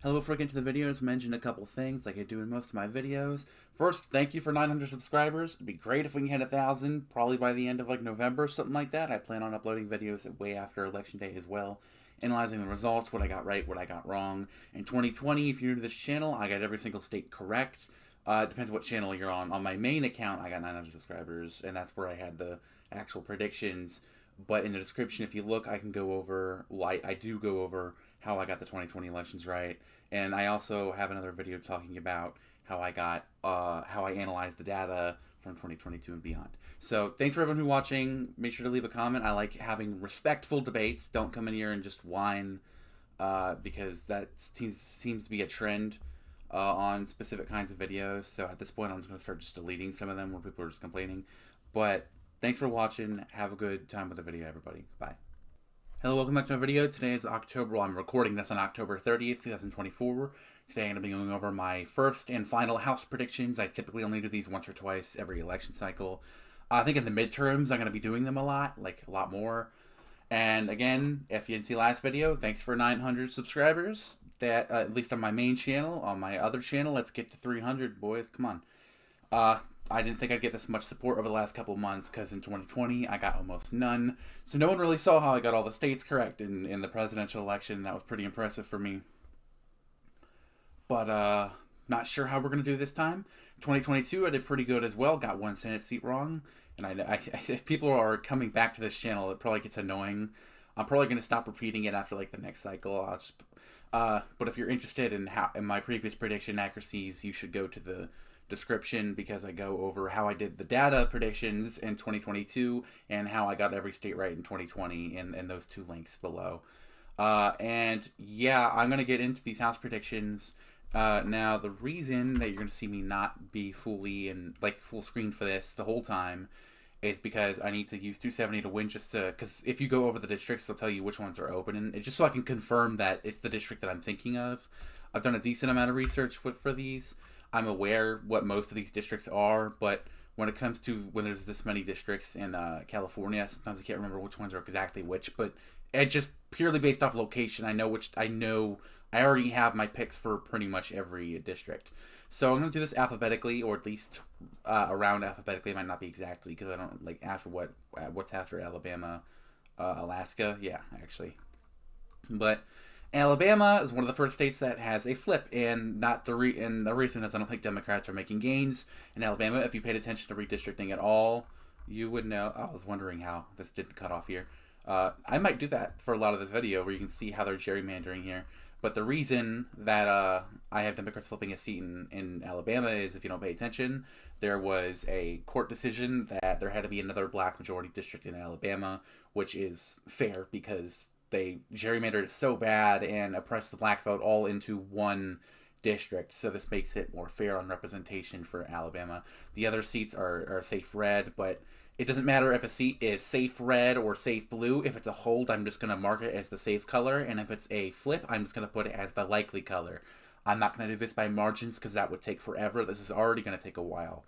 Hello, before I get into the videos, mention a couple things like I do in most of my videos. First, thank you for 900 subscribers. It'd be great if we can hit 1,000, probably by the end of like November or something like that. I plan on uploading videos way after Election Day as well, analyzing the results, what I got right, what I got wrong. In 2020, if you're new to this channel, I got every single state correct. It depends what channel you're on. On my main account, I got 900 subscribers, and that's where I had the actual predictions. But in the description, if you look, I can go over, well, I do go over how I got the 2020 elections right. And I also have another video talking about how I analyzed the data from 2022 and beyond. So thanks for everyone who's watching. Make sure to leave a comment. I like having respectful debates. Don't come in here and just whine, because that seems to be a trend on specific kinds of videos. So at this point, I'm just going to start just deleting some of them where people are just complaining. But thanks for watching. Have a good time with the video, everybody. Bye. Hello, welcome back to my video. Today is October. Well, I'm recording this on October 30th, 2024. Today I'm going to be going over my first and final House predictions. I typically only do these once or twice every election cycle. I think in the midterms I'm going to be doing them a lot more. And again, if you didn't see last video, thanks for 900 subscribers. That at least on my main channel. On my other channel, let's get to 300, boys. Come on. I didn't think I'd get this much support over the last couple of months because in 2020 I got almost none. So no one really saw how I got all the states correct in the presidential election. That was pretty impressive for me. But not sure how we're going to do this time. 2022 I did pretty good as well. Got one Senate seat wrong. And if people are coming back to this channel, it probably gets annoying. I'm probably going to stop repeating it after like the next cycle. I'll just, but if you're interested in my previous prediction accuracies, you should go to the description because I go over how I did the data predictions in 2022 and how I got every state right in 2020 in those two links below. And yeah, I'm going to get into these House predictions. Now, the reason that you're going to see me not be fully in like full screen for this the whole time is because I need to use 270 to win just to, because if you go over the districts, they'll tell you which ones are open, and it's just so I can confirm that it's the district that I'm thinking of. I've done a decent amount of research for these. I'm aware what most of these districts are, but when it comes to when there's this many districts in California, sometimes I can't remember which ones are exactly which, but it just purely based off location, I already have my picks for pretty much every district. So I'm going to do this alphabetically, or at least around alphabetically. It might not be exactly, because I don't, like, after what's after Alabama, Alaska, yeah, actually. But Alabama is one of the first states that has a flip, and the reason is I don't think Democrats are making gains in Alabama. If you paid attention to redistricting at all, you would know. I was wondering how this didn't cut off here. I might do that for a lot of this video where you can see how they're gerrymandering here. But the reason that I have Democrats flipping a seat in Alabama is, if you don't pay attention, there was a court decision that there had to be another black majority district in Alabama, which is fair because they gerrymandered it so bad and oppressed the black vote all into one district. So this makes it more fair on representation for Alabama. The other seats are safe red, but it doesn't matter if a seat is safe red or safe blue. If it's a hold, I'm just going to mark it as the safe color. And if it's a flip, I'm just going to put it as the likely color. I'm not going to do this by margins because that would take forever. This is already going to take a while.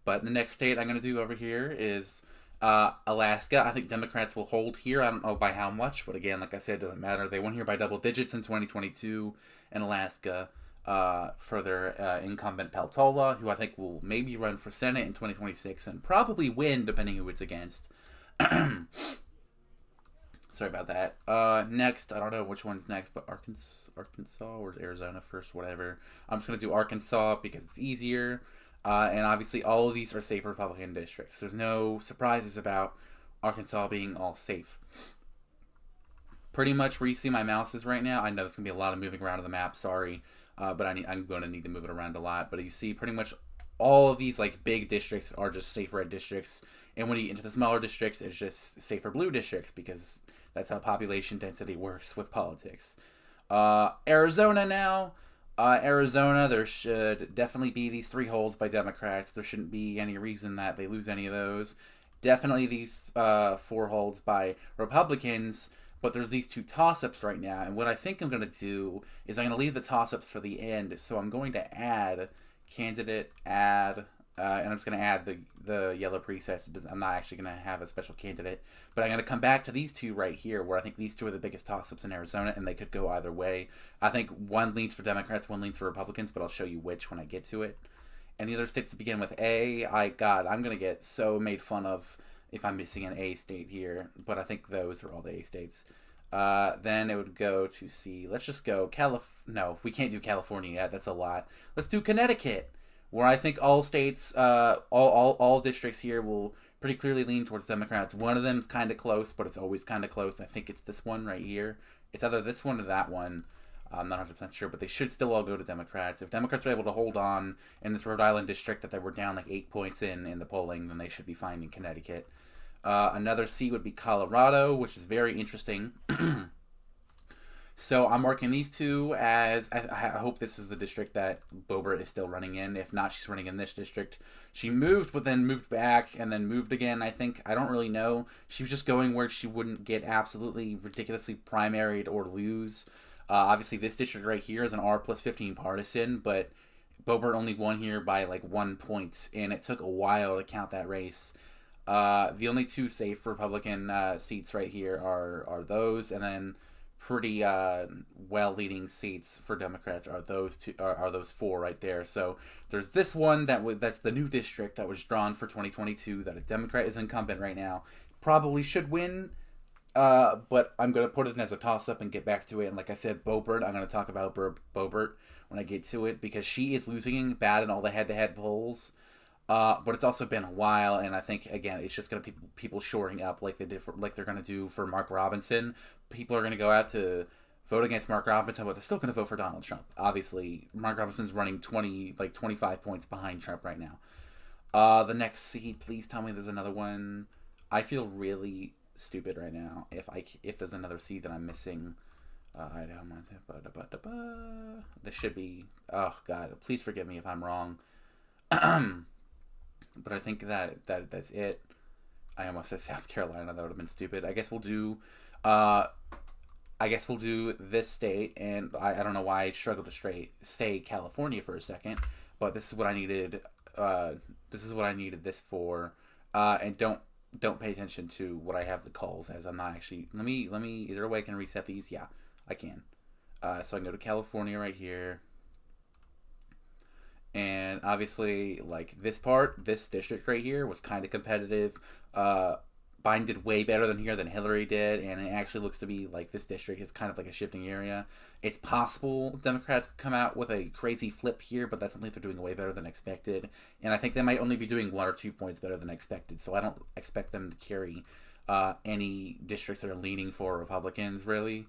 But the next state I'm going to do over here is Alaska. I think Democrats will hold here. I don't know by how much, but again, like I said, it doesn't matter. They won here by double digits in 2022 in Alaska for their incumbent Peltola, who I think will maybe run for Senate in 2026 and probably win, depending who it's against. Sorry about that. Next, I don't know which one's next, but Arkansas or Arizona first, whatever. I'm just going to do Arkansas because it's easier. And obviously all of these are safe Republican districts. There's no surprises about Arkansas being all safe. Pretty much where you see my mouse is right now. I know there's going to be a lot of moving around on the map, sorry. But I'm going to need to move it around a lot. But you see pretty much all of these like big districts are just safe red districts. And when you get into the smaller districts, it's just safer blue districts because that's how population density works with politics. Arizona now. Arizona, there should definitely be these 3 holds by Democrats. There shouldn't be any reason that they lose any of those. Definitely these 4 holds by Republicans, but there's these 2 toss-ups right now. And what I think I'm going to do is I'm going to leave the toss-ups for the end. So I'm going to add candidate, add and I'm just going to add the yellow presets. I'm not actually going to have a special candidate, but I'm going to come back to these two right here, where I think these two are the biggest toss-ups in Arizona, and they could go either way. I think one leans for Democrats, one leans for Republicans, but I'll show you which when I get to it. And the other states to begin with A, I'm going to get so made fun of if I'm missing an A state here, but I think those are all the A states. Then it would go to C. Let's just go No, we can't do California yet. That's a lot. Let's do Connecticut, where I think all states, all districts here will pretty clearly lean towards Democrats. One of them is kind of close, but it's always kind of close. I think it's this one right here. It's either this one or that one. I'm not 100% sure, but they should still all go to Democrats. If Democrats are able to hold on in this Rhode Island district that they were down like 8 points in the polling, then they should be fine in Connecticut. Another C would be Colorado, which is very interesting. So I'm marking these two as, I hope this is the district that Boebert is still running in. If not, she's running in this district. She moved, but then moved back, and then moved again, I think. I don't really know. She was just going where she wouldn't get absolutely ridiculously primaried or lose. Obviously, this district right here is an R plus 15 partisan, but Boebert only won here by like 1 point, and it took a while to count that race. The only two safe Republican seats right here are those, and then pretty well leading seats for Democrats are those two, are those four right there. So there's this one that's the new district that was drawn for 2022 that a Democrat is incumbent right now, probably should win. But I'm going to put it as a toss-up and get back to it. And like I said, Boebert, I'm going to talk about Boebert when I get to it, because she is losing bad in all the head-to-head polls. But it's also been a while, and I think, again, it's just going to be people shoring up like they're going to do for Mark Robinson. People are going to go out to vote against Mark Robinson, but they're still going to vote for Donald Trump. Obviously, Mark Robinson's running 25 points behind Trump right now. The next seat, please tell me there's another one. I feel really stupid right now if there's another seed that I'm missing. This should be, oh god, please forgive me if I'm wrong. But I think that's it. I almost said South Carolina. That would have been stupid. I guess we'll do this state, and I don't know why I struggled to say California for a second, but this is what I needed. This is what I needed this for. And don't pay attention to what I have the calls as. I'm not actually. Let me. Is there a way I can reset these? Yeah, I can. So I can go to California right here. And obviously, like this district right here was kind of competitive. Biden did way better than Hillary did, and it actually looks to be like this district is kind of like a shifting area. It's possible Democrats come out with a crazy flip here, but that's something they're doing way better than expected. And I think they might only be doing 1 or 2 points better than expected, so I don't expect them to carry any districts that are leaning for Republicans, really.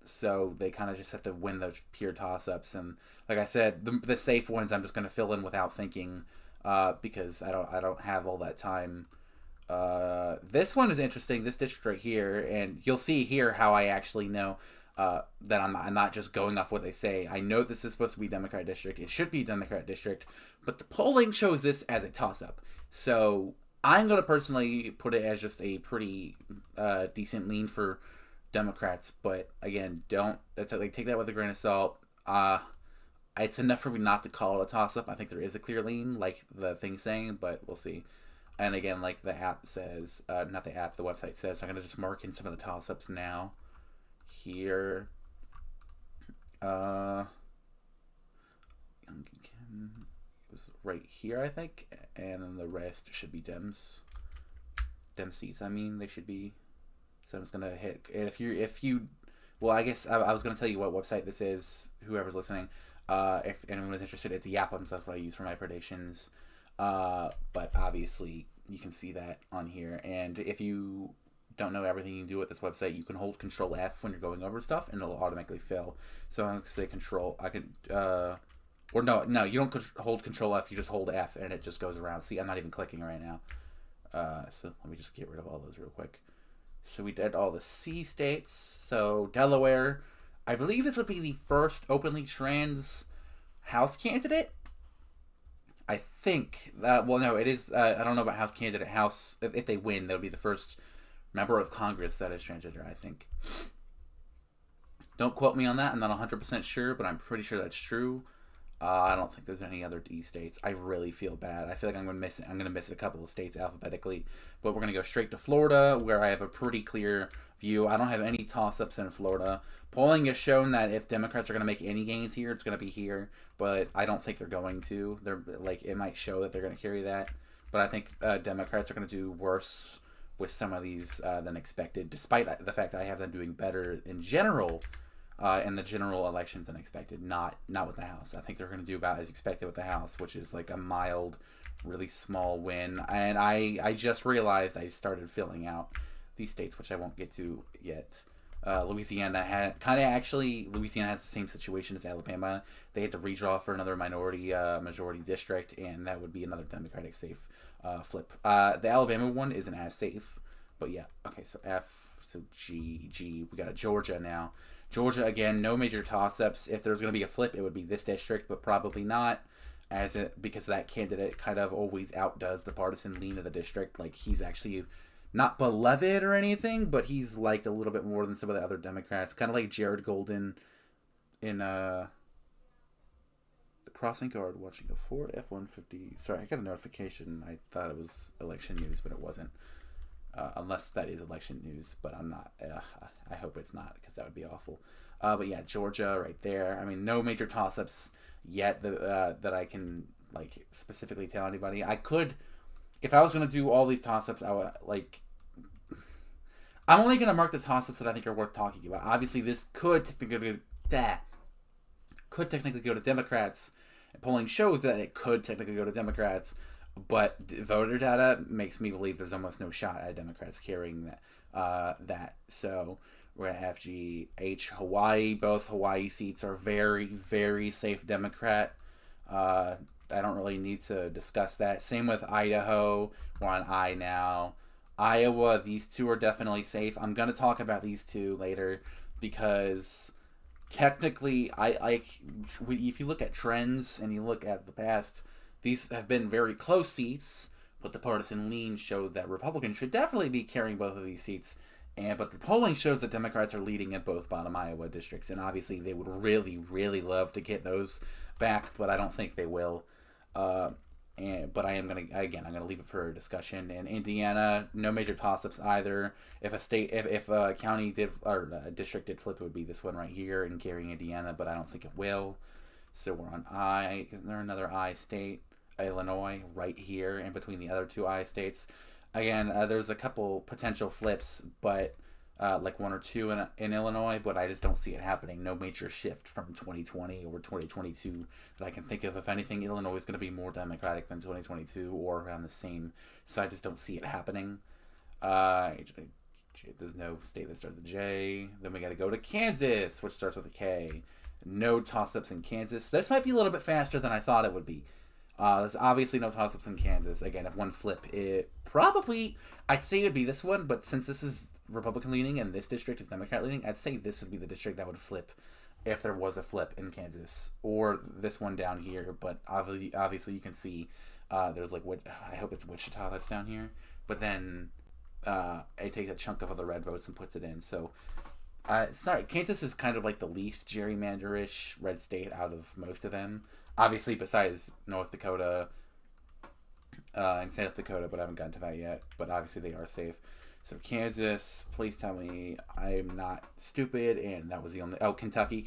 So they kind of just have to win those pure toss-ups. And like I said, the safe ones I'm just going to fill in without thinking, because I don't have all that time. This one is interesting, this district right here, and you'll see here how I actually know that I'm not just going off what they say. I know this is supposed to be Democrat district. It should be Democrat district, but the polling shows this as a toss-up. So I'm going to personally put it as just a pretty decent lean for Democrats, but again, take that with a grain of salt. It's enough for me not to call it a toss-up. I think there is a clear lean, like the thing's saying, but we'll see. And again, like the app says, not the app, the website says, so I'm going to just mark in some of the toss-ups now. Here. It was right here, I think. And then the rest should be Dems. Dem seats, they should be. So I'm just going to hit, and if you, well, I guess I was going to tell you what website this is, whoever's listening. If anyone was interested, it's Yapums. That's what I use for my predictions. But obviously you can see that on here. And if you don't know everything you can do with this website, you can hold Control F when you're going over stuff, and it'll automatically fill. So I'm going to say Control, or no, you don't hold Control F, you just hold F, and it just goes around. See, I'm not even clicking right now. So let me just get rid of all those real quick. So we did all the C states. So Delaware, I believe this would be the first openly trans House candidate. I think that, well, no, it is. I don't know about House candidate. House, if they win, they'll be the first member of Congress that is transgender, I think. Don't quote me on that. I'm not 100% sure, but I'm pretty sure that's true. I don't think there's any other D states. I really feel bad. I feel like I'm gonna miss a couple of states alphabetically, but we're gonna go straight to Florida, where I have a pretty clear view. I don't have any toss-ups in Florida. Polling has shown that if Democrats are gonna make any gains here, it's gonna be here, but I don't think they're going to. They're like it might show that they're gonna carry that, but I think Democrats are gonna do worse with some of these than expected, despite the fact that I have them doing better in general in the general elections than expected. Not with the House. I think they're going to do about as expected with the House, which is like a mild, really small win. And I just realized I started filling out these states, which I won't get to yet. Louisiana Louisiana has the same situation as Alabama. They had to redraw for another majority district, and that would be another Democratic safe flip. The Alabama one isn't as safe, but yeah. Okay, so G. We got a Georgia now. Georgia, again, no major toss-ups. If there's going to be a flip, it would be this district, but probably not, because that candidate kind of always outdoes the partisan lean of the district. Like, he's actually not beloved or anything, but he's liked a little bit more than some of the other Democrats. Kind of like Jared Golden in the crossing guard watching a Ford F-150. Sorry, I got a notification. I thought it was election news, but it wasn't. Unless that is election news, but I'm not. I hope it's not, because that would be awful. But yeah, Georgia right there. I mean, no major toss-ups yet that I can like specifically tell anybody. I could, if I was going to do all these toss-ups, I would like. I'm only going to mark the toss-ups that I think are worth talking about. Obviously, this could technically go to Democrats. Polling shows that it could technically go to Democrats. But voter data makes me believe there's almost no shot at Democrats carrying that. So we're at FGH. Hawaii. Both Hawaii seats are very, very safe Democrat. I don't really need to discuss that. Same with Idaho. We're on I now. Iowa. These two are definitely safe. I'm going to talk about these two later because technically, if you look at trends and you look at the past, these have been very close seats, but the partisan lean showed that Republicans should definitely be carrying both of these seats. But the polling shows that Democrats are leading in both bottom Iowa districts, and obviously they would really, really love to get those back, but I don't think they will. But I'm gonna leave it for discussion. And Indiana, no major toss-ups either. If a county did or a district did flip, it would be this one right here and carrying Indiana, but I don't think it will. So we're on I. Isn't there another I state? Illinois right here in between the other two I states. Again, there's a couple potential flips, but like one or two in Illinois, but I just don't see it happening. No major shift from 2020 or 2022 that I can think of. If anything, Illinois is going to be more Democratic than 2022 or around the same, so I just don't see it happening. There's no state that starts with a J. Then we got to go to Kansas, which starts with a K. No toss-ups in Kansas. This might be a little bit faster than I thought it would be. There's obviously no toss-ups in Kansas. Again, if one flip, I'd say it would be this one, but since this is Republican leaning and this district is Democrat leaning, I'd say this would be the district that would flip if there was a flip in Kansas, or this one down here. But obviously you can see there's like, I hope it's Wichita that's down here, but then it takes a chunk of the red votes and puts it in. So Kansas is kind of like the least gerrymanderish red state out of most of them. Obviously, besides North Dakota and South Dakota, but I haven't gotten to that yet. But obviously, they are safe. So Kansas, please tell me I'm not stupid, and that was the only. Oh, Kentucky.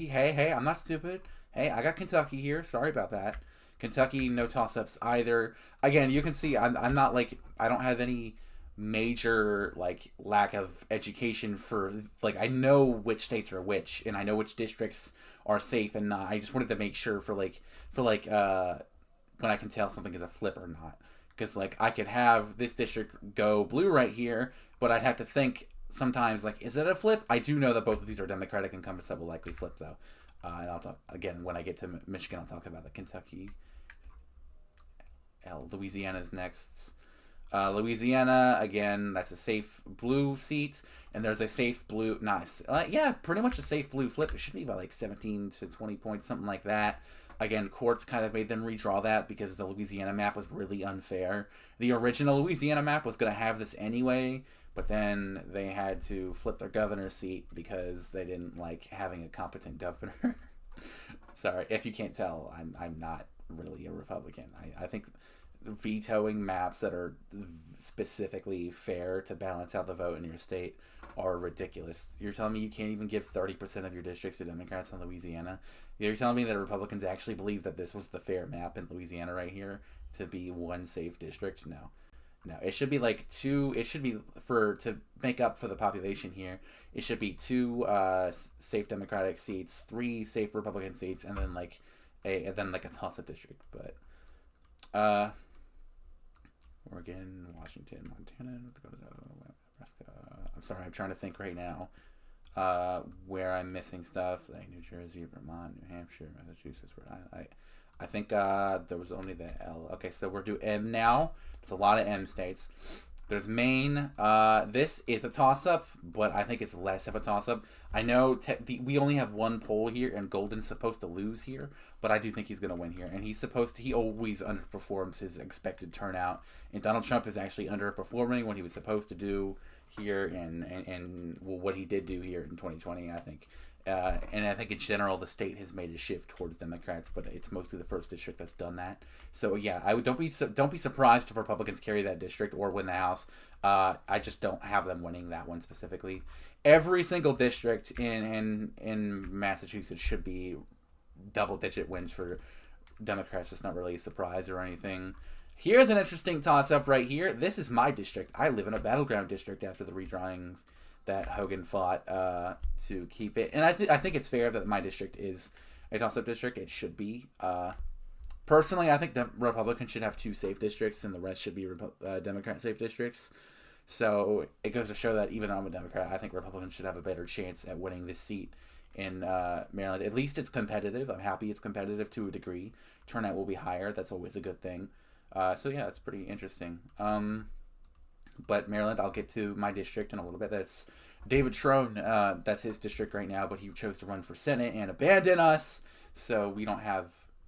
Hey, I'm not stupid. Hey, I got Kentucky here. Sorry about that. Kentucky, no toss-ups either. Again, you can see I'm not like, I don't have any major like lack of education for like, I know which states are which, and I know which districts are safe and not. I just wanted to make sure for when I can tell something is a flip or not, because like I could have this district go blue right here, but I'd have to think sometimes like, is it a flip? I do know that both of these are Democratic incumbents that will likely flip though, and I'll talk again when I get to Michigan. I'll talk about the Kentucky. Louisiana's next. Louisiana, again, that's a safe blue seat, and there's a safe blue, pretty much a safe blue flip. It should be about like 17 to 20 points, something like that. Again, courts kind of made them redraw that because the Louisiana map was really unfair. The original Louisiana map was going to have this anyway, but then they had to flip their governor's seat because they didn't like having a competent governor. Sorry, if you can't tell, I'm not really a Republican. I think vetoing maps that are specifically fair to balance out the vote in your state are ridiculous. You're telling me you can't even give 30% of your districts to Democrats in Louisiana? You're telling me that Republicans actually believe that this was the fair map in Louisiana right here to be one safe district? No. No, it should be like two. It should be to make up for the population here. It should be two safe Democratic seats, three safe Republican seats, and then like a toss-up district. But Oregon, Washington, Montana, North Dakota, Nebraska. I'm sorry, I'm trying to think right now where I'm missing stuff. Like New Jersey, Vermont, New Hampshire, Massachusetts. Where I think there was only the L. Okay, so we're doing M now. There's a lot of M states. There's Maine. This is a toss-up, but I think it's less of a toss-up. I know we only have one poll here, and Golden's supposed to lose here, but I do think he's going to win here. And he always underperforms his expected turnout. And Donald Trump is actually underperforming what he was supposed to do here and what he did do here in 2020, I think. And I think in general the state has made a shift towards Democrats, but it's mostly the first district that's done that. So yeah, don't be surprised if Republicans carry that district or win the House. I just don't have them winning that one specifically. Every single district in Massachusetts should be double-digit wins for Democrats. It's not really a surprise or anything. Here's an interesting toss-up right here. This is my district. I live in a battleground district after the redrawings that Hogan fought to keep it. And I think it's fair that my district is a toss-up district. It should be. Personally, I think the Republicans should have two safe districts and the rest should be Democrat safe districts. So it goes to show that even though I'm a Democrat, I think Republicans should have a better chance at winning this seat in Maryland. At least it's competitive. I'm happy it's competitive to a degree. Turnout will be higher. That's always a good thing. So yeah, it's pretty interesting. But Maryland, I'll get to my district in a little bit. That's David Trone. That's his district right now, but he chose to run for Senate and abandon us. So we don't have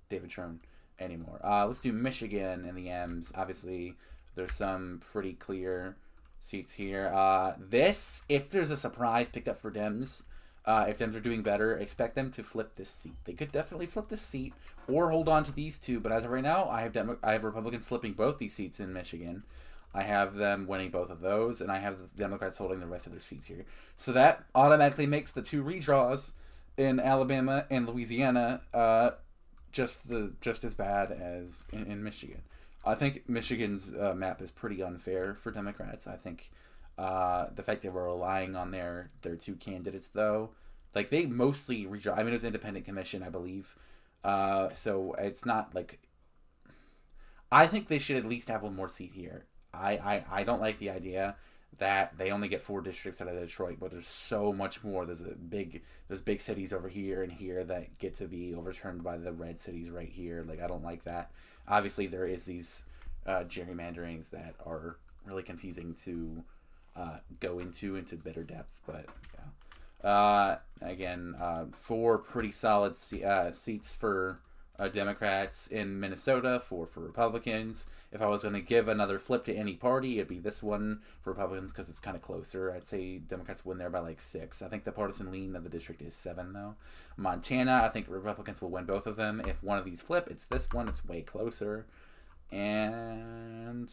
David Trone anymore. Let's do Michigan and the M's. Obviously, there's some pretty clear seats here. If there's a surprise pickup for Dems, if Dems are doing better, expect them to flip this seat. They could definitely flip this seat or hold on to these two. But as of right now, I have Republicans flipping both these seats in Michigan. I have them winning both of those, and I have the Democrats holding the rest of their seats here. So that automatically makes the two redraws in Alabama and Louisiana just as bad as in Michigan. I think Michigan's map is pretty unfair for Democrats. I think the fact that we're relying on their two candidates, though, like they mostly redraw. I mean, it was an independent commission, I believe. So it's not like... I think they should at least have one more seat here. I don't like the idea that they only get 4 districts out of Detroit, but there's so much more. There's big cities over here and here that get to be overturned by the red cities right here. Like, I don't like that. Obviously, there is these gerrymanderings that are really confusing to go into better depth, but yeah. Again, 4 pretty solid seats for Democrats in Minnesota, 4 for Republicans. If I was going to give another flip to any party, it'd be this one for Republicans because it's kind of closer. I'd say Democrats win there by like 6. I think the partisan lean of the district is 7, though. Montana, I think Republicans will win both of them. If one of these flip, it's this one. It's way closer. And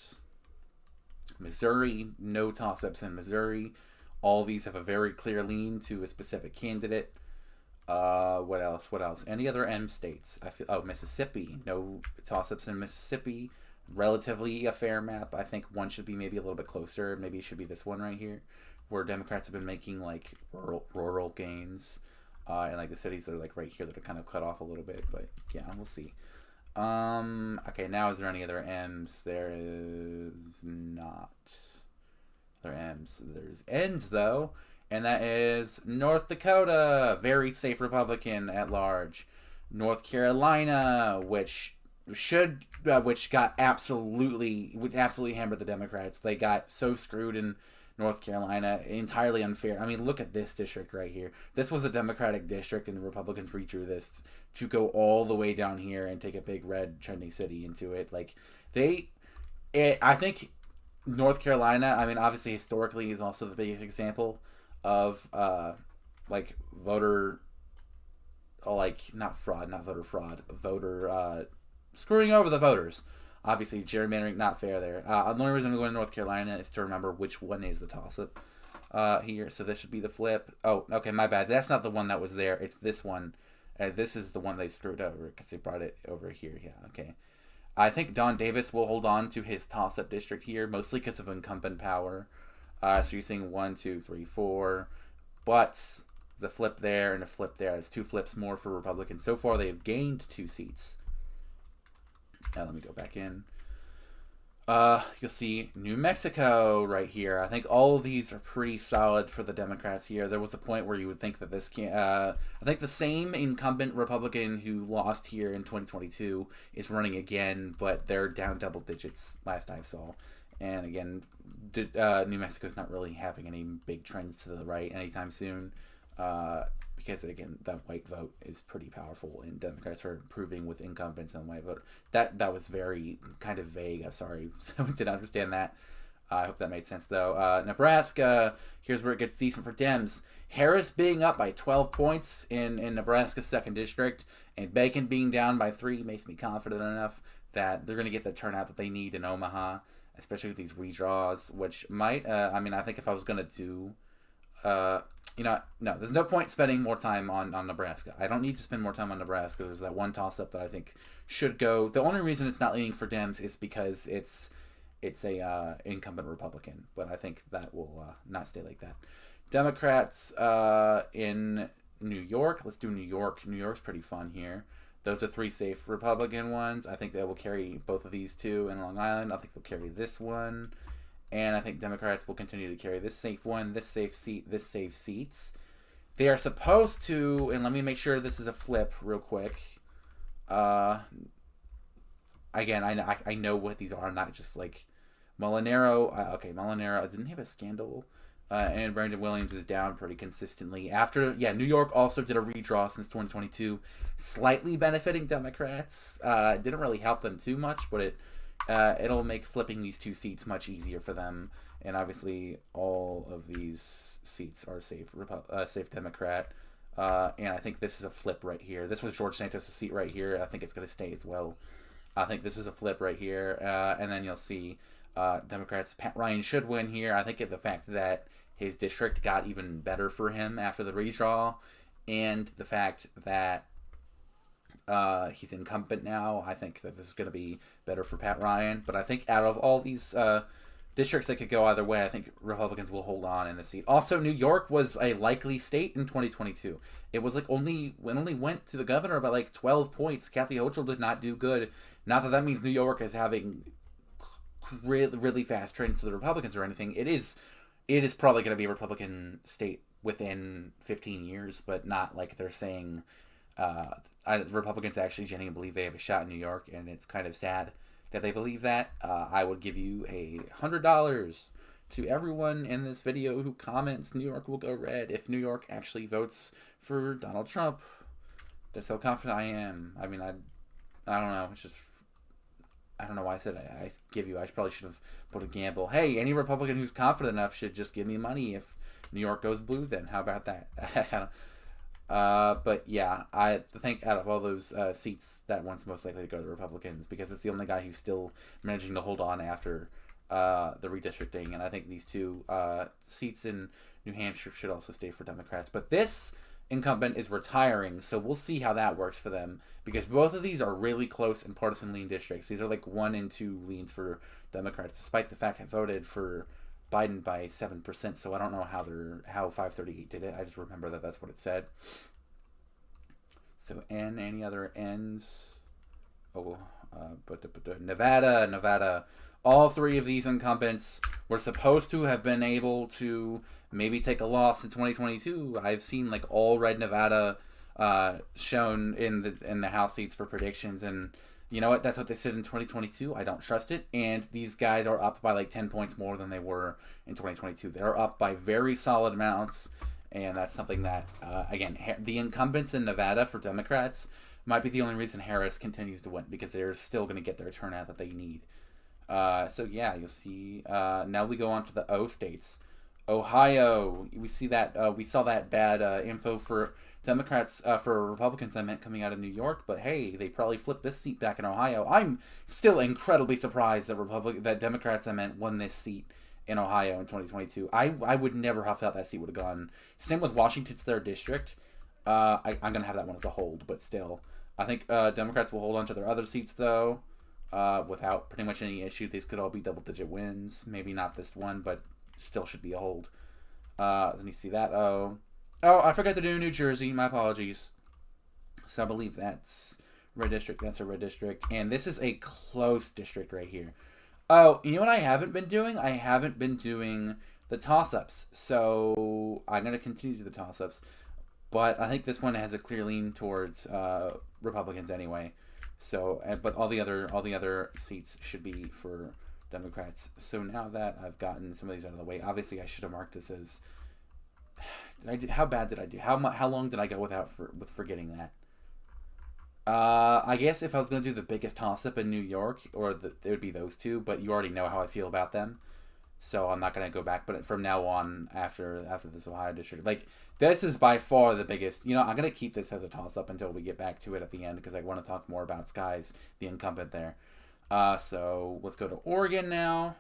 Missouri, no toss-ups in Missouri. All these have a very clear lean to a specific candidate. What else? Any other M states? Mississippi. No toss-ups in Mississippi. Relatively a fair map. I think one should be maybe a little bit closer. Maybe it should be this one right here, where Democrats have been making like rural gains, and like the cities that are like right here that are kind of cut off a little bit. But yeah, we'll see. Okay, now is there any other M's? There is not. Other M's. There's N's though. And that is North Dakota, very safe Republican at large. North Carolina, which got absolutely hammered the Democrats. They got so screwed in North Carolina, entirely unfair. I mean, look at this district right here. This was a Democratic district, and the Republicans redrew this to go all the way down here and take a big red trendy city into it. Like I think North Carolina. I mean, obviously historically is also the biggest example of like voter like not fraud, not voter fraud, voter screwing over the voters. Obviously, gerrymandering not fair there. The only reason I'm going to North Carolina is to remember which one is the toss-up here. So this should be the flip. Oh, okay, my bad. That's not the one that was there. It's this one. This is the one they screwed over because they brought it over here. Yeah, okay. I think Don Davis will hold on to his toss-up district here, mostly because of incumbent power. So you're seeing 1, 2, 3, 4. But there's a flip there and a flip there. It's 2 flips more for Republicans. So far, they have gained 2 seats. Now let me go back in. You'll see New Mexico right here. I think all of these are pretty solid for the Democrats here. There was a point where you would think that this can. I think the same incumbent Republican who lost here in 2022 is running again, but they're down double digits last I saw. And again, New Mexico's not really having any big trends to the right anytime soon. Because again, that white vote is pretty powerful, and Democrats are improving with incumbents and white vote. That was very kind of vague. I'm sorry, someone didn't understand that. I hope that made sense though. Nebraska, here's where it gets decent for Dems. Harris being up by 12 points in Nebraska's 2nd district, and Bacon being down by 3 makes me confident enough that they're going to get the turnout that they need in Omaha, especially with these redraws, which might. I think if I was going to do. No, there's no point spending more time on Nebraska. I don't need to spend more time on Nebraska. There's that one toss-up that I think should go. The only reason it's not leaning for Dems is because it's a incumbent Republican, but I think that will not stay like that. Democrats in New York. Let's do New York. New York's pretty fun here. Those are 3 safe Republican ones. I think they will carry both of these 2 in Long Island. I think they'll carry this one. And I think Democrats will continue to carry this safe one, this safe seat, this safe seats. They are supposed to, and let me make sure this is a flip real quick. Again, I know what these are. I'm not just like Molinaro. Okay, Molinaro didn't have a scandal. And Brandon Williams is down pretty consistently. New York also did a redraw since 2022, slightly benefiting Democrats. Didn't really help them too much, but it'll make flipping these 2 seats much easier for them. And obviously, all of these seats are safe Democrat. And I think this is a flip right here. This was George Santos' seat right here. I think it's going to stay as well. I think this was a flip right here. And then you'll see Democrats. Pat Ryan should win here. I think the fact that his district got even better for him after the redraw, and the fact that he's incumbent now, I think that this is going to be better for Pat Ryan. But I think out of all these districts that could go either way, I think Republicans will hold on in the seat. Also, New York was a likely state in 2022. It was only went to the governor by 12 points. Kathy Hochul did not do good. Not that means New York is having really, really fast trends to the Republicans or anything. It is probably going to be a Republican state within 15 years, but not like they're saying Republicans actually genuinely believe they have a shot in New York, and it's kind of sad that they believe that. I would give you $100 to everyone in this video who comments New York will go red if New York actually votes for Donald Trump. That's how confident I am. I mean, I don't know. It's just, I don't know why I said I probably should have put a gamble. Hey, any Republican who's confident enough should just give me money if New York goes blue then. How about that? But yeah, I think out of all those seats, that one's most likely to go to the Republicans because it's the only guy who's still managing to hold on after the redistricting. And I think these 2 seats in New Hampshire should also stay for Democrats. But this incumbent is retiring, so we'll see how that works for them because both of these are really close and partisan lean districts. These are 1 and 2 leans for Democrats, despite the fact I voted for Biden by 7%, so I don't know how 538 did it. I just remember that that's what it said. So any other N's? Nevada. All 3 of these incumbents were supposed to have been able to maybe take a loss in 2022. I've seen all red Nevada shown in the House seats for predictions, and you know what? That's what they said in 2022. I don't trust it. And these guys are up by 10 points more than they were in 2022. They're up by very solid amounts. And that's something that, again, the incumbents in Nevada for Democrats might be the only reason Harris continues to win because they're still going to get their turnout that they need. So, yeah, you'll see. Now we go on to the O states. Ohio, we see that we saw that bad info for Democrats, for Republicans, I meant coming out of New York, but hey, they probably flipped this seat back in Ohio. I'm still incredibly surprised that Democrats, I meant, won this seat in Ohio in 2022. I would never have thought that seat would have gone. Same with Washington's their district. I'm going to have that one as a hold, but still. I think Democrats will hold on to their other seats, though, without pretty much any issue. These could all be double-digit wins. Maybe not this one, but still should be a hold. Let me see that. Oh, I forgot to do New Jersey. My apologies. So I believe that's red district. That's a red district. And this is a close district right here. Oh, you know what I haven't been doing? I haven't been doing the toss-ups. So I'm going to continue to do the toss-ups. But I think this one has a clear lean towards Republicans anyway. So, but all the other seats should be for Democrats. So now that I've gotten some of these out of the way, obviously I should have marked this as. How bad did I do? How long did I go with forgetting that? I guess if I was going to do the biggest toss-up in New York, it would be those two, but you already know how I feel about them. So I'm not going to go back. But from now on, after this Ohio district, this is by far the biggest. I'm going to keep this as a toss-up until we get back to it at the end, because I want to talk more about Skies, the incumbent there. So let's go to Oregon now,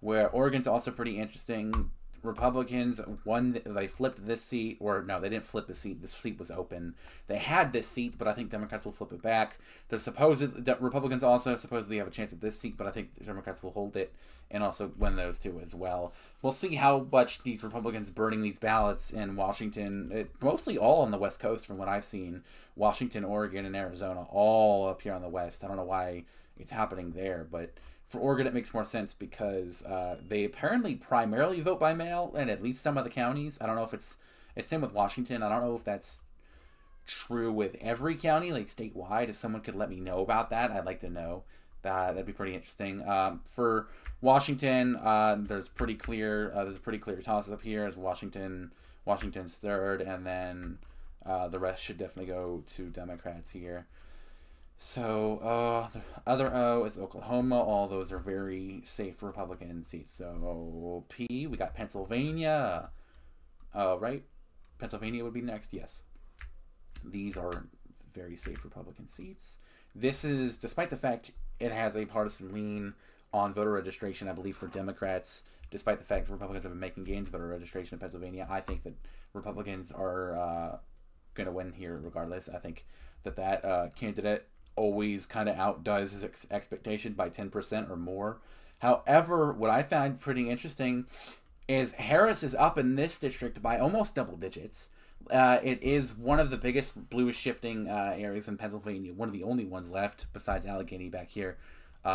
where Oregon's also pretty interesting. Republicans won. They flipped this seat, or no, they didn't flip the seat. This seat was open. They had this seat, but I think Democrats will flip it back. Republicans also supposedly have a chance at this seat, but I think Democrats will hold it and also win those two as well. We'll see how much these Republicans burning these ballots in Washington, mostly all on the West Coast from what I've seen. Washington, Oregon, and Arizona, all up here on the West. I don't know why it's happening there, but for Oregon, it makes more sense because they apparently primarily vote by mail in at least some of the counties. I don't know if it's same with Washington. I don't know if that's true with every county, statewide. If someone could let me know about that, I'd like to know. That'd be pretty interesting. For Washington, there's a pretty clear toss up here as Washington's third, and then the rest should definitely go to Democrats here. So, the other O is Oklahoma. All those are very safe Republican seats. So, P, we got Pennsylvania. Right? Pennsylvania would be next, yes. These are very safe Republican seats. This is, despite the fact it has a partisan lean on voter registration, I believe, for Democrats, despite the fact Republicans have been making gains in voter registration in Pennsylvania, I think that Republicans are going to win here regardless. I think that candidate always kind of outdoes his expectation by 10% or more. However, what I found pretty interesting is Harris is up in this district by almost double digits. It is one of the biggest bluish shifting areas in Pennsylvania, one of the only ones left besides Allegheny back here,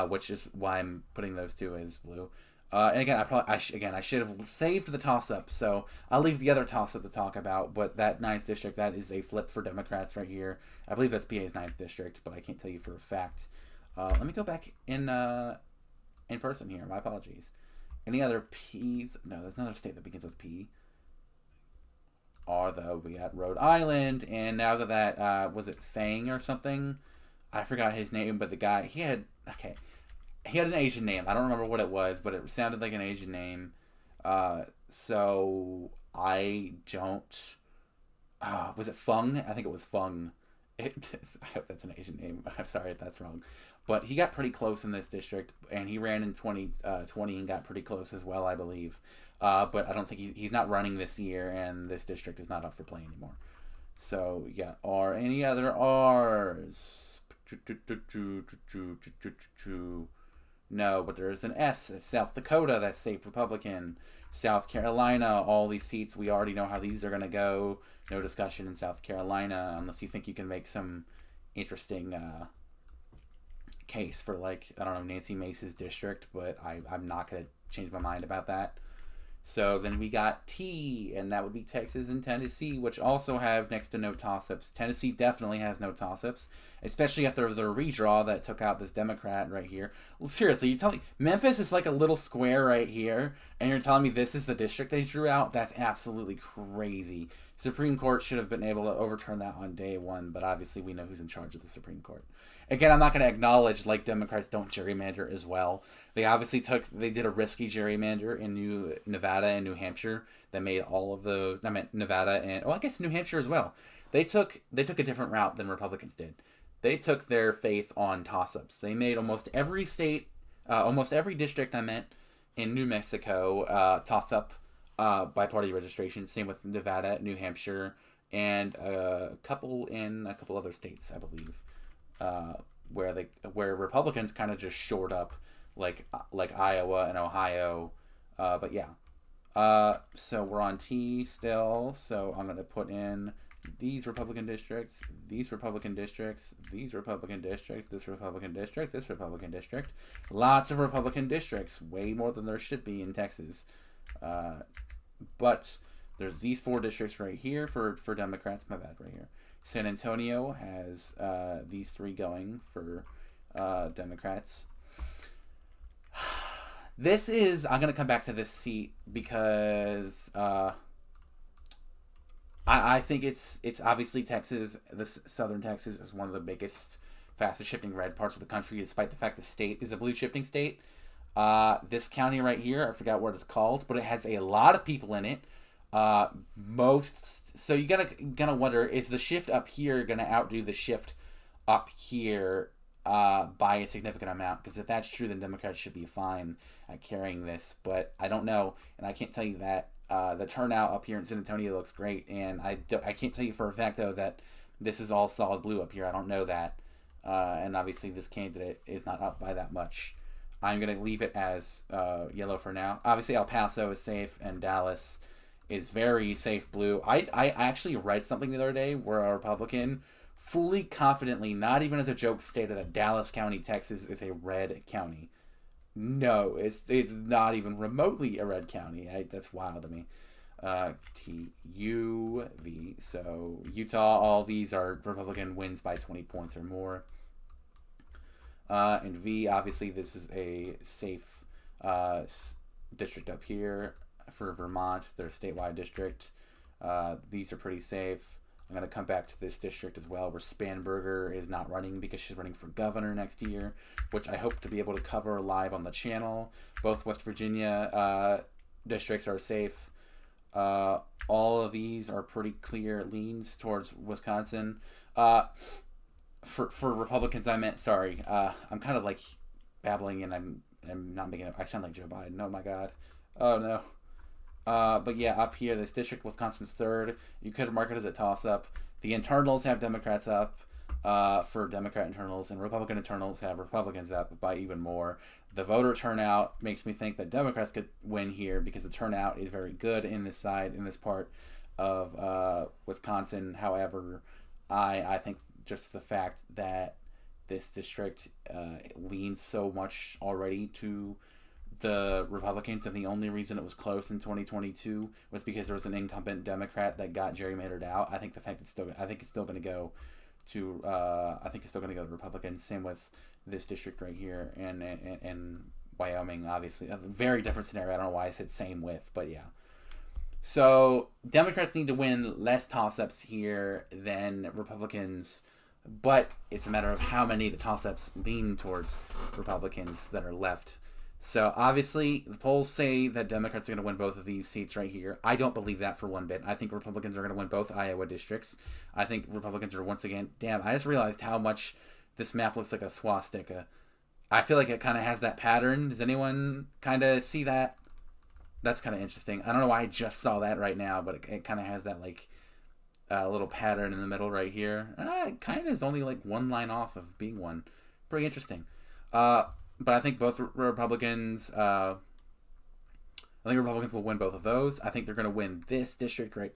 which is why I'm putting those two as blue. And again, I should have saved the toss-up, so I'll leave the other toss-up to talk about. But that 9th district, that is a flip for Democrats right here. I believe that's PA's 9th district, but I can't tell you for a fact. Let me go back in person here. My apologies. Any other P's? No, there's another state that begins with P. R, though, we got Rhode Island, and now that was it Fang or something? I forgot his name, but the guy, he had an Asian name. I don't remember what it was, but it sounded like an Asian name. So I don't. Was it Fung? I think it was Fung. I hope that's an Asian name. I'm sorry if that's wrong. But he got pretty close in this district, and he ran in 2020 and got pretty close as well, I believe. But I don't think he's not running this year, and this district is not up for play anymore. So you got R. Any other R's? No, but there's an S. South Dakota, that's safe Republican. South Carolina, all these seats, we already know how these are going to go. No discussion in South Carolina, unless you think you can make some interesting case for, I don't know, Nancy Mace's district, but I'm not going to change my mind about that. So then we got T, and that would be Texas and Tennessee, which also have next to no toss-ups. Tennessee definitely has no toss-ups, especially after the redraw that took out this Democrat right here. Well, seriously, you tell me Memphis is like a little square right here, and you're telling me this is the district they drew out? That's absolutely crazy. Supreme Court should have been able to overturn that on day one, but obviously we know who's in charge of the Supreme Court. Again, I'm not going to acknowledge, like, Democrats don't gerrymander as well. They obviously they did a risky gerrymander in Nevada and New Hampshire that made all of those, I meant Nevada and, I guess New Hampshire as well. They took a different route than Republicans did. They took their faith on toss-ups. They made almost every state, almost every district, in New Mexico, toss-up by party registration. Same with Nevada, New Hampshire, and a couple other states, I believe, where Republicans kind of just shored up, like Iowa and Ohio. But yeah. So we're on T still. So I'm gonna put in these Republican districts, these Republican districts, these Republican districts, this Republican district, this Republican district. Lots of Republican districts, way more than there should be in Texas. But there's these 4 districts right here for Democrats. My bad, right here. San Antonio has these 3 going for Democrats. I'm going to come back to this seat because I think it's obviously Texas. This southern Texas is one of the biggest, fastest shifting red parts of the country, despite the fact the state is a blue shifting state. This county right here, I forgot what it's called, but it has a lot of people in it. So you gotta wonder, is the shift up here gonna outdo the shift up here by a significant amount? Because if that's true, then Democrats should be fine at carrying this, but I don't know, and I can't tell you that. The turnout up here in San Antonio looks great, and I can't tell you for a fact, though, that this is all solid blue up here. I don't know that, and obviously this candidate is not up by that much. I'm going to leave it as yellow for now. Obviously, El Paso is safe, and Dallas is very safe blue. I actually read something the other day where a Republican fully confidently, not even as a joke, stated that Dallas County, Texas is a red county. No, it's not even remotely a red county. That's wild to me. TUV. So Utah, all these are Republican wins by 20 points or more. And V, obviously, this is a safe district up here for Vermont, their statewide district. These are pretty safe. I'm going to come back to this district as well, where Spanberger is not running because she's running for governor next year, which I hope to be able to cover live on the channel. Both West Virginia districts are safe. All of these are pretty clear leans towards Wisconsin. For Republicans, I'm kind of like babbling and I'm not making it. I sound like Joe Biden. Oh my God. Oh no. But yeah, up here, this district, Wisconsin's 3rd. You could mark it as a toss-up. The internals have Democrats up for Democrat internals, and Republican internals have Republicans up by even more. The voter turnout makes me think that Democrats could win here because the turnout is very good in this part of Wisconsin. However, I think just the fact that this district leans so much already to the Republicans, and the only reason it was close in 2022 was because there was an incumbent Democrat that got gerrymandered out. I think it's still going to go to the Republicans. Same with this district right here and Wyoming, obviously. A very different scenario. I don't know why I said same with, but yeah. So Democrats need to win less toss-ups here than Republicans, but it's a matter of how many of the toss-ups lean towards Republicans that are left. So obviously the polls say that Democrats are going to win both of these seats right here. I don't believe that for one bit. I think Republicans are going to win both Iowa districts. I think Republicans are once again... Damn, I just realized how much this map looks like a swastika. I feel like it kind of has that pattern. Does anyone kind of see that? That's kind of interesting. I don't know why I just saw that right now, but it kind of has that like little pattern in the middle right here. It kind of is only like one line off of being one. Pretty interesting. But I think both Republicans... I think Republicans will win both of those. I think they're going to win this district right...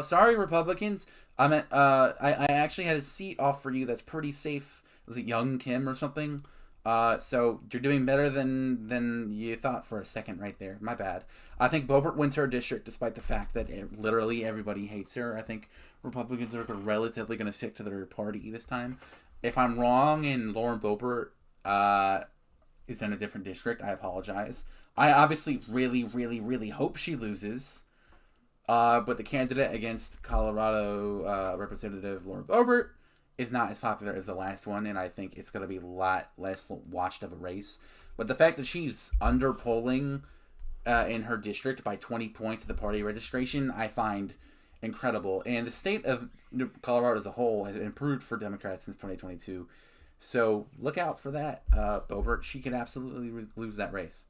sorry, Republicans. I actually had a seat off for you that's pretty safe. Was it Young Kim or something? So you're doing better than you thought for a second right there. My bad. I think Boebert wins her district despite the fact that literally everybody hates her. I think Republicans are relatively going to stick to their party this time. If I'm wrong and Lauren Boebert is in a different district, I apologize. I obviously really, really, really hope she loses. But the candidate against Colorado Representative Laura Boebert is not as popular as the last one, and I think it's going to be a lot less watched of a race. But the fact that she's underpolling in her district by 20 points of the party registration, I find incredible. And the state of Colorado as a whole has improved for Democrats since 2022. So look out for that, Boebert. She could absolutely lose that race.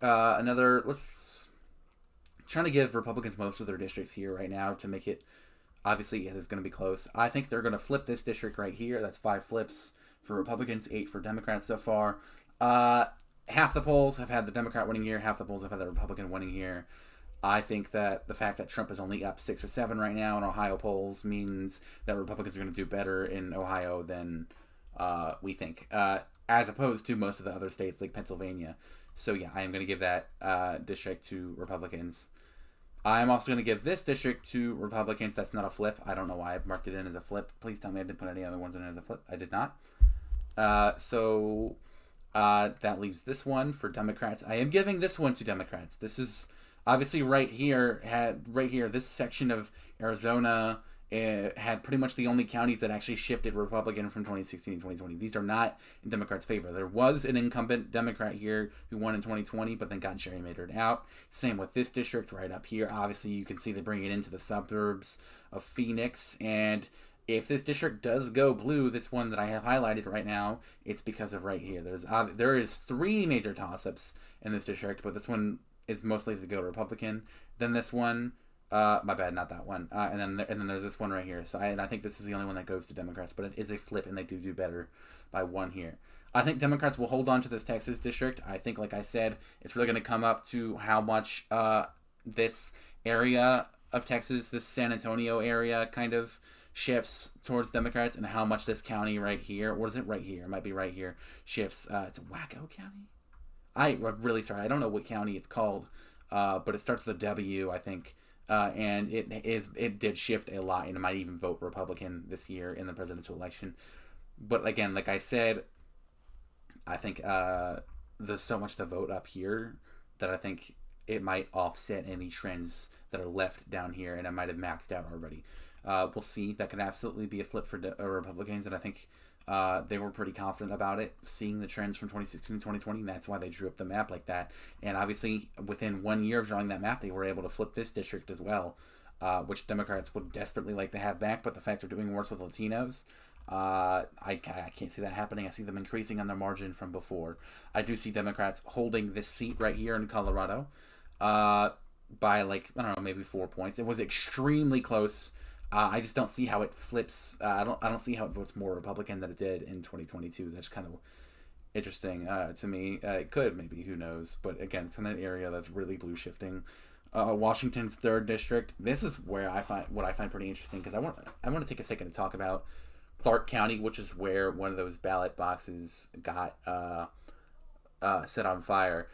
Let's trying to give Republicans most of their districts here right now to make it, obviously, it's going to be close. I think they're going to flip this district right here. That's 5 flips for Republicans, 8 for Democrats so far. Half the polls have had the Democrat winning here. Half the polls have had the Republican winning here. I think that the fact that Trump is only up 6 or 7 right now in Ohio polls means that Republicans are going to do better in Ohio than we think, as opposed to most of the other states like Pennsylvania. So yeah, I am going to give that district to Republicans. I'm also going to give this district to Republicans. That's not a flip. I don't know why I marked it in as a flip. Please tell me I didn't put any other ones in as a flip. I did not. So that leaves this one for Democrats. I am giving this one to Democrats. This is obviously right here. This section of Arizona had pretty much the only counties that actually shifted Republican from 2016 to 2020. These are not in Democrats' favor. There was an incumbent Democrat here who won in 2020, but then got gerrymandered out. Same with this district right up here. Obviously, you can see they bring it into the suburbs of Phoenix. And if this district does go blue, this one that I have highlighted right now, it's because of right here. There is 3 major toss-ups in this district, but this one is mostly to go Republican. Then this one... my bad, not that one. And then there's this one right here. So I think this is the only one that goes to Democrats, but it is a flip, and they do better by 1 here. I think Democrats will hold on to this Texas district. I think, like I said, it's really going to come up to how much this area of Texas, this San Antonio area, kind of shifts towards Democrats, and how much this county right here, or is it right here? It might be right here. Shifts. It's Wacko County. I'm really sorry. I don't know what county it's called, but it starts with a W, I think. And it did shift a lot, and it might even vote Republican this year in the presidential election. But again, like I said, I think there's so much to vote up here that I think it might offset any trends that are left down here, and it might have maxed out already. We'll see. That could absolutely be a flip for Republicans, and I think they were pretty confident about it, seeing the trends from 2016 to 2020. That's why they drew up the map like that. And obviously, within 1 year of drawing that map, they were able to flip this district as well, which Democrats would desperately like to have back. But the fact they're doing worse with Latinos, I can't see that happening. I see them increasing on their margin from before. I do see Democrats holding this seat right here in Colorado by, like, I don't know, maybe 4 points. It was extremely close. I just don't see how it flips. I don't see how it votes more Republican than it did in 2022. That's kind of interesting to me. It could, maybe, who knows? But again, it's in that area that's really blue shifting. Washington's 3rd district. This is where I find pretty interesting, because I want to take a second to talk about Clark County, which is where one of those ballot boxes got set on fire.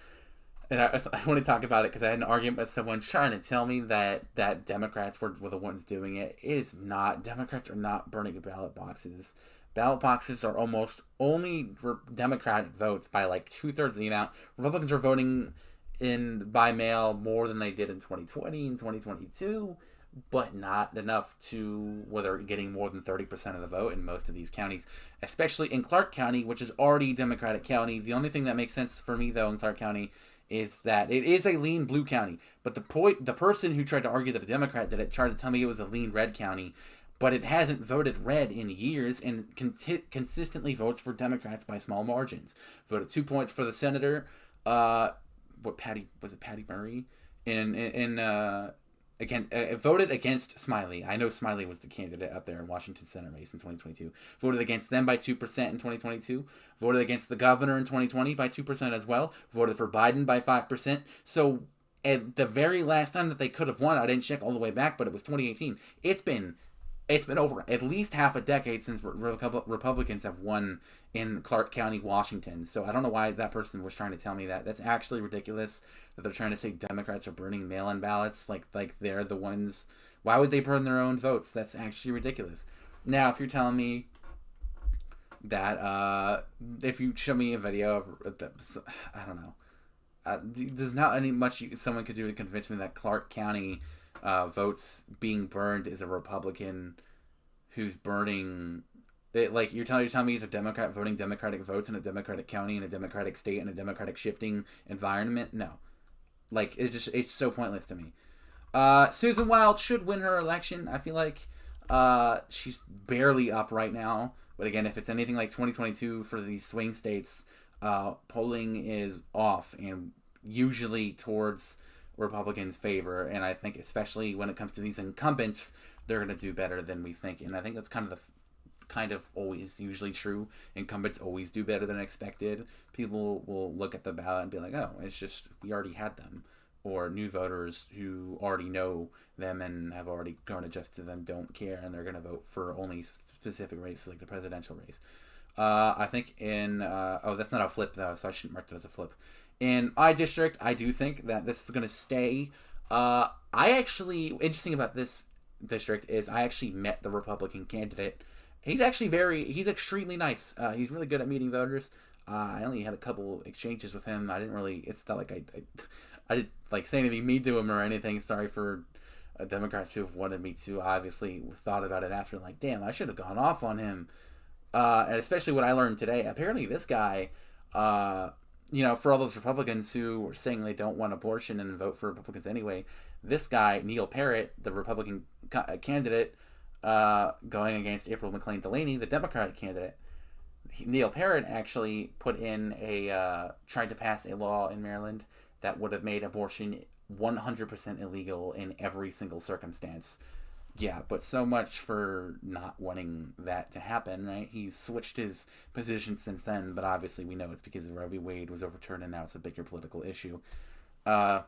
And I want to talk about it because I had an argument with someone trying to tell me that Democrats were the ones doing it. It is not. Democrats are not burning ballot boxes. Ballot boxes are almost only Democratic votes by like 2/3 of the amount. Republicans are voting in by mail more than they did in 2020 and 2022, but not enough to where they're getting more than 30% of the vote in most of these counties, especially in Clark County, which is already a Democratic county. The only thing that makes sense for me, though, in Clark County is that it is a lean blue county. But the person who tried to argue that a Democrat did it tried to tell me it was a lean red county, but it hasn't voted red in years and consistently votes for Democrats by small margins. Voted 2 points for the senator. Patty Murray? Voted against Smiley. I know Smiley was the candidate up there in Washington Senate race in 2022. Voted against them by 2% in 2022. Voted against the governor in 2020 by 2% as well. Voted for Biden by 5%. So at the very last time that they could have won, I didn't check all the way back, but it was 2018. It's been over at least half a decade since Republicans have won in Clark County, Washington. So I don't know why that person was trying to tell me that. That's actually ridiculous that they're trying to say Democrats are burning mail-in ballots like they're the ones. Why would they burn their own votes? That's actually ridiculous. Now, if you're telling me that if you show me a video of I don't know. There's not any much someone could do to convince me that Clark County votes being burned is a Republican who's burning. Like you're telling me it's a Democrat voting Democratic votes in a Democratic county in a Democratic state in a Democratic shifting environment. No, like it's so pointless to me. Susan Wild should win her election. I feel like she's barely up right now. But again, if it's anything like 2022 for these swing states, polling is off and usually towards Republicans' favor. And I think especially when it comes to these incumbents, they're going to do better than we think. And I think that's kind of always usually true. Incumbents always do better than expected. People will look at the ballot and be like, oh, it's just we already had them. Or new voters who already know them and have already grown adjusted to them don't care and they're going to vote for only specific races like the presidential race. I think in that's not a flip though, so I shouldn't mark that as a flip. In my district, I do think that this is going to stay. Interesting about this district is I actually met the Republican candidate. He's extremely nice. He's really good at meeting voters. I only had a couple exchanges with him. It's not like I didn't like say anything mean to him or anything. Sorry for Democrats who have wanted me to. I obviously thought about it after, like, damn, I should have gone off on him. And especially what I learned today. Apparently this guy, for all those Republicans who were saying they don't want abortion and vote for Republicans anyway, this guy, Neil Parrott, the Republican candidate, going against April McClain Delaney, the Democratic candidate, Neil Parrott actually tried to pass a law in Maryland that would have made abortion 100% illegal in every single circumstance. Yeah, but so much for not wanting that to happen, right? He's switched his position since then, but obviously we know it's because Roe v. Wade was overturned and now it's a bigger political issue. I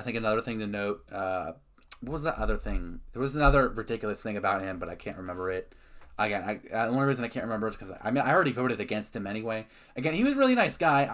think another thing to note, what was that other thing? There was another ridiculous thing about him, but I can't remember it. Again, the only reason I can't remember is because I already voted against him anyway. Again, he was a really nice guy.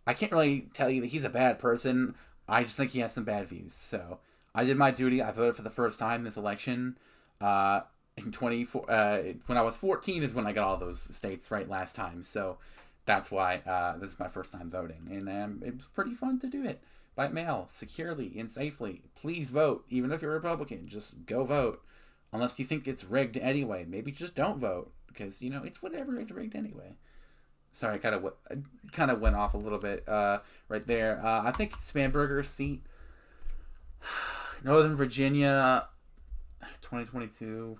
I can't really tell you that he's a bad person. I just think he has some bad views. So I did my duty. I voted for the first time this election. In when I was 14 is when I got all those states right last time. So that's why this is my first time voting, and it was pretty fun to do it by mail, securely and safely. Please vote, even if you're a Republican. Just go vote, unless you think it's rigged anyway. Maybe just don't vote because it's whatever. It's rigged anyway. Sorry, I kind of went off a little bit right there. I think Spanberger's seat, Northern Virginia, 2022,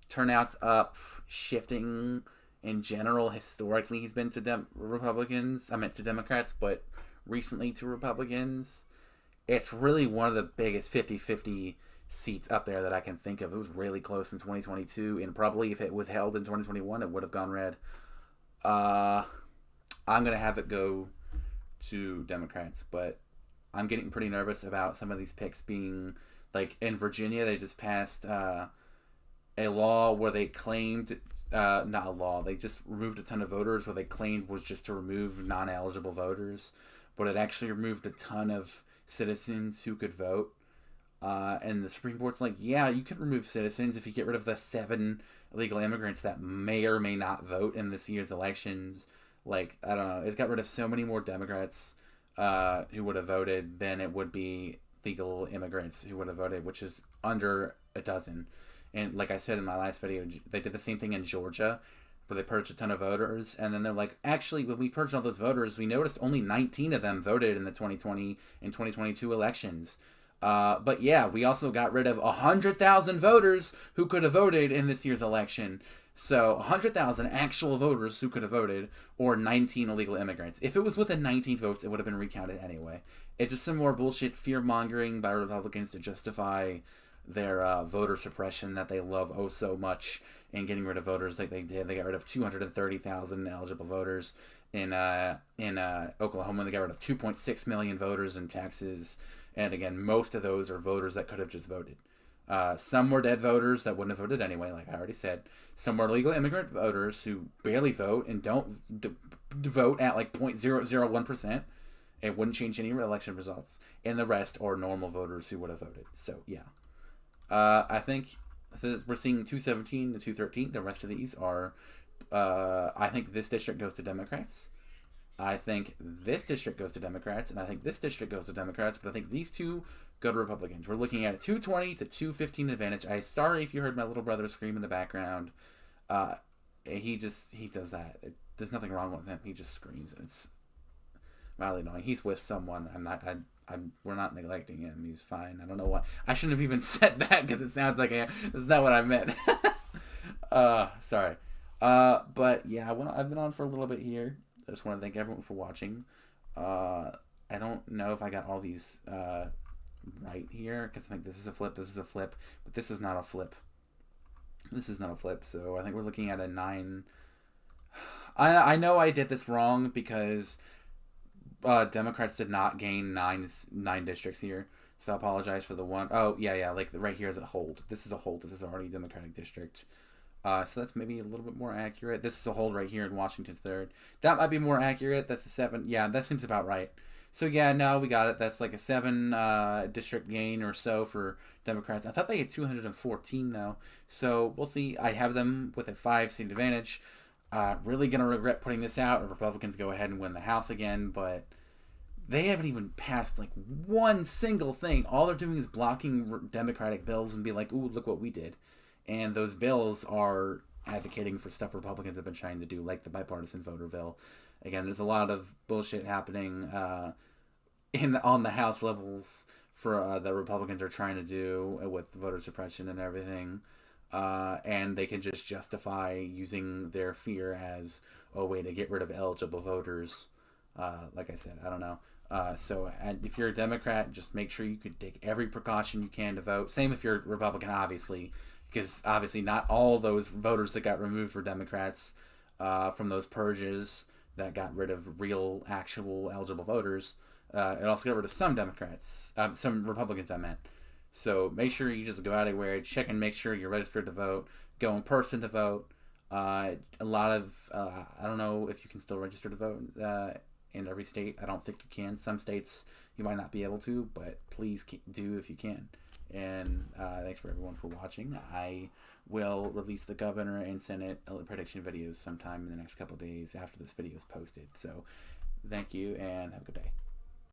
turnouts up, shifting in general. Historically, he's been to Republicans. I meant to Democrats, but recently to Republicans. It's really one of the biggest 50-50 seats up there that I can think of. It was really close in 2022, and probably if it was held in 2021, it would have gone red. I'm going to have it go to Democrats, but I'm getting pretty nervous about some of these picks being, like, in Virginia, they just passed a law where they claimed, not a law, they just removed a ton of voters where they claimed was just to remove non-eligible voters, but it actually removed a ton of citizens who could vote. And the Supreme Court's like, yeah, you can remove citizens if you get rid of the 7 illegal immigrants that may or may not vote in this year's elections. Like, I don't know. It's got rid of so many more Democrats who would have voted than it would be legal immigrants who would have voted, which is under a dozen. And like I said in my last video, they did the same thing in Georgia, where they purged a ton of voters. And then they're like, actually, when we purged all those voters, we noticed only 19 of them voted in the 2020 and 2022 elections. But yeah, we also got rid of 100,000 voters who could have voted in this year's election. So 100,000 actual voters who could have voted, or 19 illegal immigrants. If it was within 19 votes, it would have been recounted anyway. It's just some more bullshit fear-mongering by Republicans to justify their voter suppression that they love oh so much, and getting rid of voters like they did. They got rid of 230,000 eligible voters in Oklahoma. They got rid of 2.6 million voters in Texas. And again, most of those are voters that could have just voted. Some were dead voters that wouldn't have voted anyway, like I already said. Some were legal immigrant voters who barely vote and don't vote at like 0.001%. It wouldn't change any election results. And the rest are normal voters who would have voted. So, yeah. I think we're seeing 217 to 213. The rest of these are, I think this district goes to Democrats. I think this district goes to Democrats, and I think this district goes to Democrats, but I think these two go to Republicans. We're looking at a 220 to 215 advantage. Sorry if you heard my little brother scream in the background. Uh, he does that. There's nothing wrong with him. He just screams, and it's mildly annoying. He's with someone. We're not neglecting him. He's fine. I don't know why. I shouldn't have even said that because it sounds like that's not what I meant. Sorry. But yeah, I've been on for a little bit here. I just want to thank everyone for watching. I don't know if I got all these right here because I think this is a flip, but this is not a flip. This is not a flip, so I think we're looking at a 9. I know I did this wrong because Democrats did not gain nine districts here, so I apologize for the one. Oh, yeah, like right here is a hold. This is a hold. This is already a Democratic district. So that's maybe a little bit more accurate. This is a hold right here in Washington's 3rd. That might be more accurate. That's a 7. Yeah, that seems about right. So yeah, no, we got it. That's like a 7 district gain or so for Democrats. I thought they had 214 though. So we'll see. I have them with a 5-seat advantage. Really gonna regret putting this out if Republicans go ahead and win the House again, but they haven't even passed like one single thing. All they're doing is blocking Democratic bills and be like, "Ooh, look what we did." And those bills are advocating for stuff Republicans have been trying to do, like the bipartisan voter bill. Again, there's a lot of bullshit happening on the House levels for the Republicans are trying to do with voter suppression and everything. And they can just justify using their fear as a way to get rid of eligible voters. Like I said, I don't know. So if you're a Democrat, just make sure you could take every precaution you can to vote. Same if you're a Republican, obviously, because obviously not all those voters that got removed were Democrats from those purges that got rid of real, actual eligible voters. It also got rid of some Democrats, some Republicans, I meant. So make sure you just go out everywhere, check and make sure you're registered to vote, go in person to vote. A lot of, I don't know if you can still register to vote in every state. I don't think you can. Some states you might not be able to, but please do if you can. And thanks for everyone for watching. I will release the governor and Senate prediction videos sometime in the next couple of days after this video is posted. So thank you and have a good day.